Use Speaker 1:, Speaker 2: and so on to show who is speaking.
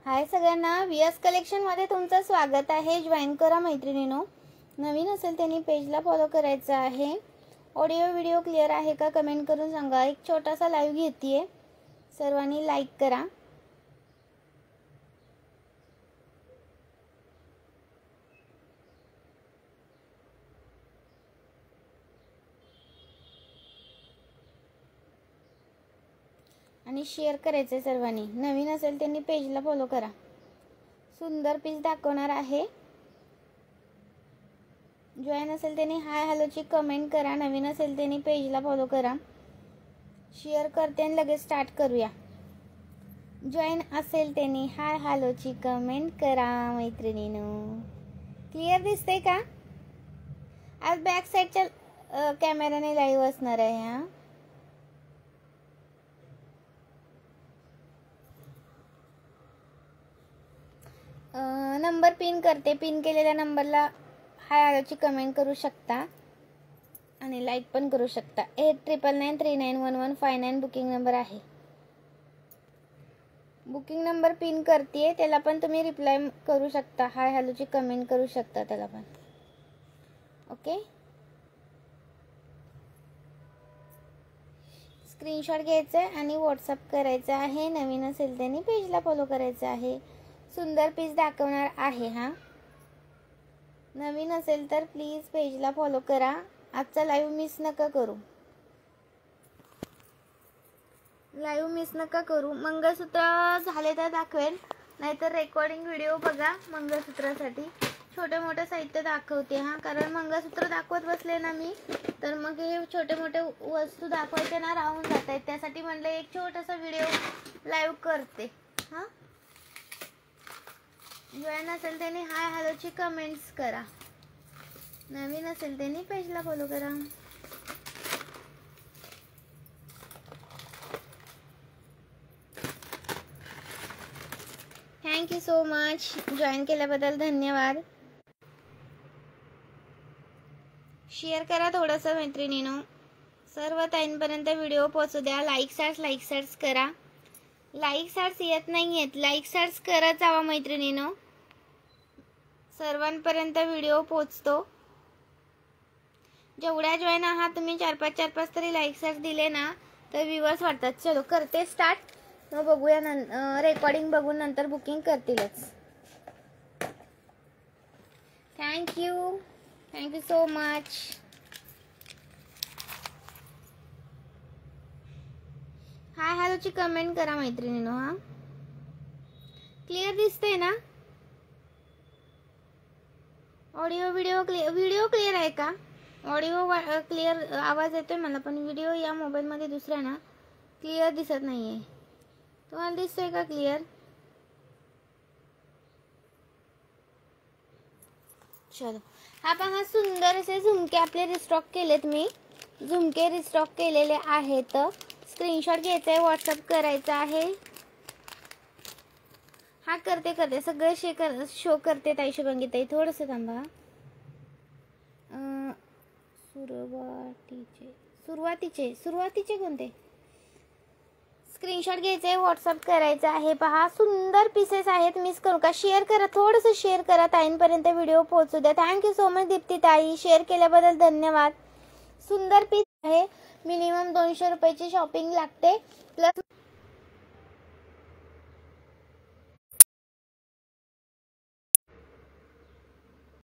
Speaker 1: हाय सगळ्यांना, VS collection मध्ये तुमचं स्वागत आहे। जॉईन करा मैत्रिणींनो। नवीन असेल त्यांनी पेजला फॉलो करायचं आहे। ऑडिओ व्हिडिओ क्लिअर आहे का कमेंट करून सांगा। एक छोटासा लाईव्ह घेतीये, सर्वांनी लाईक करा। आणि शेअर करायचं सर्वांनी। नवीन असेल त्यांनी पेजला फॉलो करा। सुंदर पीस दाखवणार आहे। जॉईन असेल त्यांनी हाय हॅलोची कमेंट करा। नवीन असेल त्यांनी पेजला फॉलो करा। शेअर करते आणि लगेच स्टार्ट करूया। जॉईन असेल त्यांनी हाय हॅलोची कमेंट करा मैत्रिणींनो। क्लिअर दिसते का? आज बॅक साइडच्या कॅमेराने लाईव्ह असणार आहे हा। नंबर पिन करते। पिन केलेल्या नंबरला हाय हॅलोची कमेंट करू शकता आणि लाईक पण करू शकता। 8999391159 बुकिंग नंबर आहे। बुकिंग नंबर पिन करते, त्याला पण तुम्ही रिप्लाय करू शकता। हाय हॅलोची कमेंट करू शकता त्याला पण। ओके, स्क्रीनशॉट घ्यायचा आणि व्हॉट्सअप करायचा आहे। नवीन असेल त्यांनी पेजला फॉलो करायचं आहे। सुंदर पीस दाखवणार आहे हा। नवीन असेल तर प्लीज पेजला फॉलो करा। आजचा लाईव्ह मिस नका करू। लाईव्ह मिस नका करू। मंगळसूत्र झाले तर दाखवेल, नाहीतर रेकॉर्डिंग व्हिडिओ बघा। मंगळसूत्रासाठी छोटे मोठे साहित्य दाखवते हा, कारण मंगळसूत्र दाखवत बसले ना मी तर मग हे छोटे मोठे वस्तू दाखवायचे ना राहून जात आहेत। त्यासाठी म्हणलं एक छोटासा व्हिडिओ लाईव्ह करते हा। जॉईन असेल त्यांनी हाय हॅलोची कमेंट्स करा। नवीन असेल त्यांनी पेजला फॉलो करा। Thank you so much. जॉईन केल्याबद्दल धन्यवाद। शेअर करा थोडंसं मैत्रिणींनो। सर्व ताईंपर्यंत व्हिडिओ पोहोचू द्या। लाईक सर्च करा। लाईक सर्च येत नाही आहेत, लाईक सर्च करत जावा मैत्रिणींनो। सर्वांपर्यंत व्हिडिओ पोहोचतो। जेवढ्या जॉईन आहात तुम्ही 4-5 तरी लाईक सर्च दिले ना तर व्ह्यूअर्स वाढतात। चलो करते स्टार्ट, मग बघूया। रेकॉर्डिंग बघून नंतर बुकिंग करतीलच। Thank you so much. हाय हॅलोची कमेंट करा मैत्रिणींनो हा। क्लिअर दिसतंय ना? ऑडिओ व्हिडिओ क्लिअर आहे का? ऑडिओ क्लिअर आवाज येतोय मला, पण व्हिडिओ या मोबाईल मध्ये दुसऱ्या ना क्लिअर दिसत नाहीये। तुम्हाला दिसतोय का क्लिअर? चलो, हा पहा सुंदर असे झुमके आपले रिस्टॉक केलेत मी। झुमके रिस्टॉक केलेले आहेत। स्क्रीनशॉट घ्यायचा आहे, व्हॉट्सअप करायचा आहे। हा करते सगळे शो करते ताई शुभांगी ताई। थोडंसं थांबा। सुरुवातीचे कोणते? स्क्रीनशॉट घ्यायचे, व्हॉट्सअप करायचा आहे। पहा सुंदर पीसेस आहेत। मिस करू का? शेअर करा, थोडंसं शेअर करा। ताईंपर्यंत व्हिडिओ पोहोचू द्या। थँक्यू सो मच दीप्ती ताई, शेअर केल्याबद्दल धन्यवाद। सुंदर पीस आहे। मिनिमम 200 रुपयाची शॉपिंग लागते, प्लस